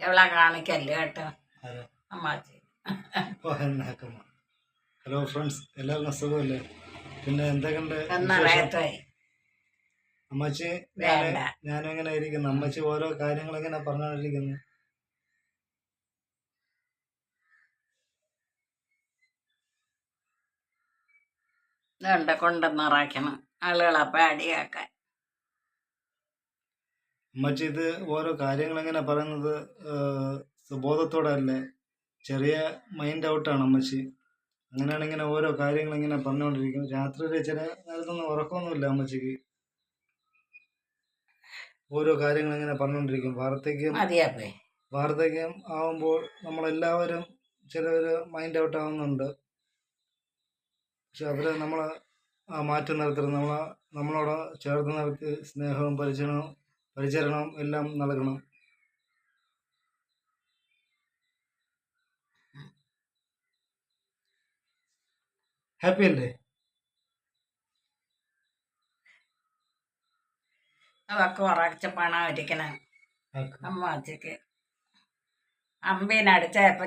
എവളെ കാണിക്കല്ലേ കേട്ടോ ആരാ? അമ്മാച്ചി. ഓ എന്നാക്കമ്മ. Hello friends, എല്ലാവർക്കും സുഖമല്ലേ? പിന്നെ എന്തൊക്കെയുണ്ട് വിശേഷം? എന്നറിയത്തായി അമ്മച്ചി വേണ്ട. ഞാനും ഇങ്ങനെ ഇരിക്കുന്നു. അമ്മച്ചി ഓരോ കാര്യങ്ങൾ ഇങ്ങനെ പറഞ്ഞുകൊണ്ടിരിക്കുന്നു. ഇതുണ്ട് കൊണ്ടുവന്നിറക്കണം ആളുകളപ്പം അടിയാക്കാൻ. അമ്മച്ചി ഇത് ഓരോ കാര്യങ്ങൾ ഇങ്ങനെ പറയുന്നത് സുബോധത്തോടെ അല്ലേ, ചെറിയ മൈൻഡ് ഔട്ടാണ് അമ്മച്ചി. അങ്ങനെയാണ് ഇങ്ങനെ ഓരോ കാര്യങ്ങൾ ഇങ്ങനെ പറഞ്ഞുകൊണ്ടിരിക്കും. രാത്രിയിൽ ചില നേരത്തൊന്നും ഉറക്കമൊന്നുമില്ല അമ്മച്ചിക്ക്. ഓരോ കാര്യങ്ങൾ ഇങ്ങനെ പറഞ്ഞുകൊണ്ടിരിക്കും. മതിയപ്പേ വാർദ്ധക്യം ആവുമ്പോൾ നമ്മളെല്ലാവരും ചിലവർ മൈൻഡ് ഔട്ട് ആവുന്നുണ്ട്. പക്ഷെ അവരെ നമ്മൾ മാറ്റി നിർത്തരുത്. നമ്മളോട് ചേർത്ത് നിർത്തി സ്നേഹവും പരിചരണവും എല്ലാം നൽകണം. ഹാപ്പി അല്ലേ? അതൊക്കെ ഉറച്ച പണം ഇരിക്കണം അമ്മാച്ചിക്ക്. അമ്പീനടിച്ചപ്പോ